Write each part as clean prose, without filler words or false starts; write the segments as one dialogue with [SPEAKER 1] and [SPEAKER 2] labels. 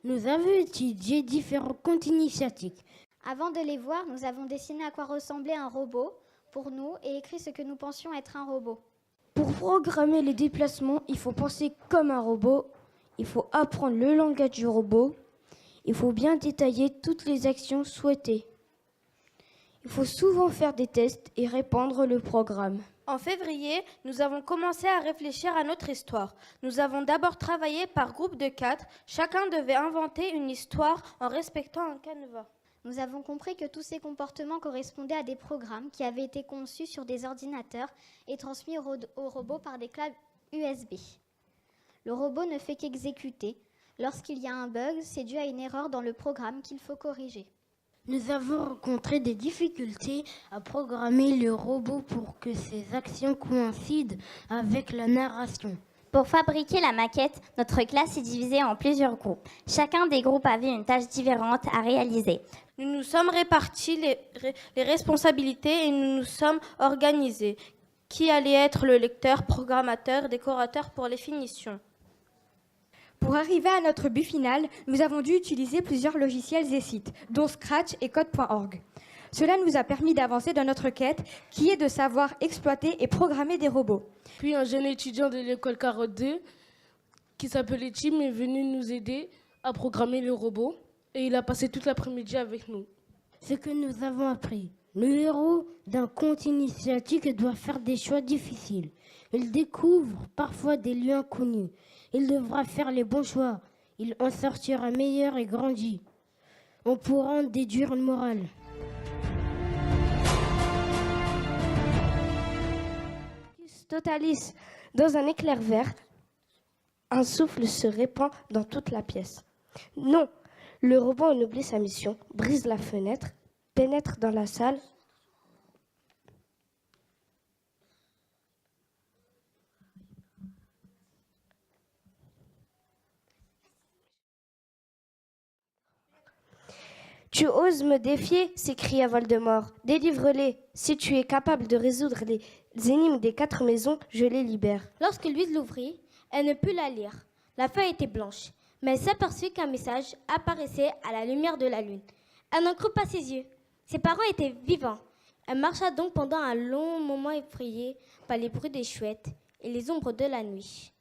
[SPEAKER 1] Nous avons étudié différents comptes initiatiques.
[SPEAKER 2] Avant de les voir, nous avons dessiné à quoi ressemblait un robot pour nous et écrit ce que nous pensions être un robot.
[SPEAKER 1] Pour programmer les déplacements, il faut penser comme un robot. Il faut apprendre le langage du robot. Il faut bien détailler toutes les actions souhaitées. Il faut souvent faire des tests et répandre le programme.
[SPEAKER 3] En février, nous avons commencé à réfléchir à notre histoire. Nous avons d'abord travaillé par groupe de 4. Chacun devait inventer une histoire en respectant un canevas.
[SPEAKER 2] Nous avons compris que tous ces comportements correspondaient à des programmes qui avaient été conçus sur des ordinateurs et transmis au robot par des câbles USB. Le robot ne fait qu'exécuter. Lorsqu'il y a un bug, c'est dû à une erreur dans le programme qu'il faut corriger.
[SPEAKER 1] Nous avons rencontré des difficultés à programmer le robot pour que ses actions coïncident avec la narration.
[SPEAKER 4] Pour fabriquer la maquette, notre classe est divisée en plusieurs groupes. Chacun des groupes avait une tâche différente à réaliser.
[SPEAKER 3] Nous nous sommes répartis les responsabilités et nous nous sommes organisés. Qui allait être le lecteur, programmateur, décorateur pour les finitions?
[SPEAKER 5] Pour arriver à notre but final, nous avons dû utiliser plusieurs logiciels et sites, dont Scratch et Code.org. Cela nous a permis d'avancer dans notre quête, qui est de savoir exploiter et programmer des robots.
[SPEAKER 6] Puis un jeune étudiant de l'école Carotte 2, qui s'appelait Tim, est venu nous aider à programmer le robot. Et il a passé toute l'après-midi avec nous.
[SPEAKER 1] Ce que nous avons appris. Le héros d'un conte initiatique doit faire des choix difficiles. Il découvre parfois des lieux inconnus. Il devra faire les bons choix. Il en sortira meilleur et grandi. On pourra en déduire une morale.
[SPEAKER 7] Totalis, dans un éclair vert, un souffle se répand dans toute la pièce. Non, le robot en oublie sa mission, brise la fenêtre, pénètre dans la salle. Tu oses me défier, s'écria Voldemort. Délivre-les. Si tu es capable de résoudre les énigmes des 4 maisons, je les libère.
[SPEAKER 8] Lorsque Louise l'ouvrit, elle ne put la lire. La feuille était blanche, mais elle s'aperçut qu'un message apparaissait à la lumière de la lune. Elle n'en crut pas ses yeux. Ses parents étaient vivants. Elle marcha donc pendant un long moment effrayée par les bruits des chouettes et les ombres de la nuit.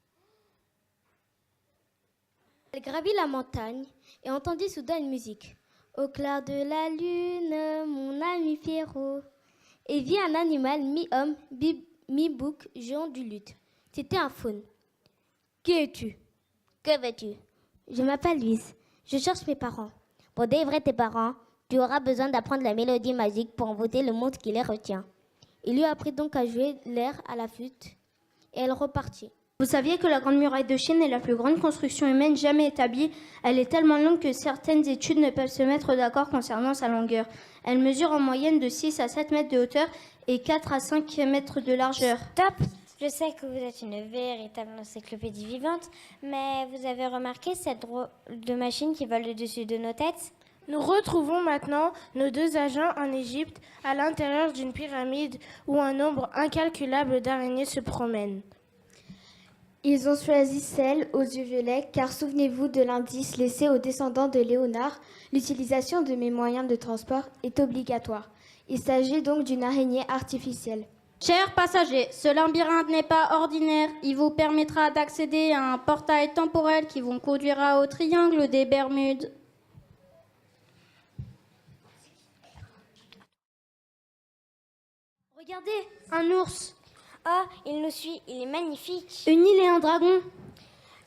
[SPEAKER 8] Elle gravit la montagne et entendit soudain une musique. Au clair de la lune, mon ami Pierrot, et vit un animal mi-homme, mi-bouc, jouant du luth. C'était un faune. Qui es-tu? Que veux-tu? Je m'appelle Louise. Je cherche mes parents. Pour délivrer tes parents, tu auras besoin d'apprendre la mélodie magique pour envoûter le monde qui les retient. Il lui apprit donc à jouer l'air à la flûte, et elle repartit.
[SPEAKER 9] Vous saviez que la Grande Muraille de Chine est la plus grande construction humaine jamais établie. Elle est tellement longue que certaines études ne peuvent se mettre d'accord concernant sa longueur. Elle mesure en moyenne de 6 à 7 mètres de hauteur et 4 à 5 mètres de largeur.
[SPEAKER 4] Stop! Je sais que vous êtes une véritable encyclopédie vivante, mais vous avez remarqué cette drôle de machine qui vole au-dessus de nos têtes?
[SPEAKER 3] Nous retrouvons maintenant nos 2 agents en Égypte à l'intérieur d'une pyramide où un nombre incalculable d'araignées se promènent.
[SPEAKER 10] Ils ont choisi celle aux yeux violets car souvenez-vous de l'indice laissé aux descendants de Léonard. L'utilisation de mes moyens de transport est obligatoire. Il s'agit donc d'une araignée artificielle.
[SPEAKER 9] Chers passagers, ce labyrinthe n'est pas ordinaire. Il vous permettra d'accéder à un portail temporel qui vous conduira au triangle des Bermudes.
[SPEAKER 8] Regardez, un ours.
[SPEAKER 4] Oh, il nous suit, il est magnifique.
[SPEAKER 9] Une île et un dragon.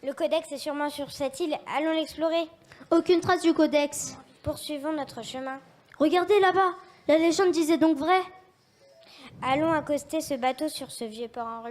[SPEAKER 4] Le codex est sûrement sur cette île, allons l'explorer.
[SPEAKER 9] Aucune trace du codex.
[SPEAKER 4] Poursuivons notre chemin.
[SPEAKER 9] Regardez là-bas, la légende disait donc vrai.
[SPEAKER 4] Allons accoster ce bateau sur ce vieux port en ruine.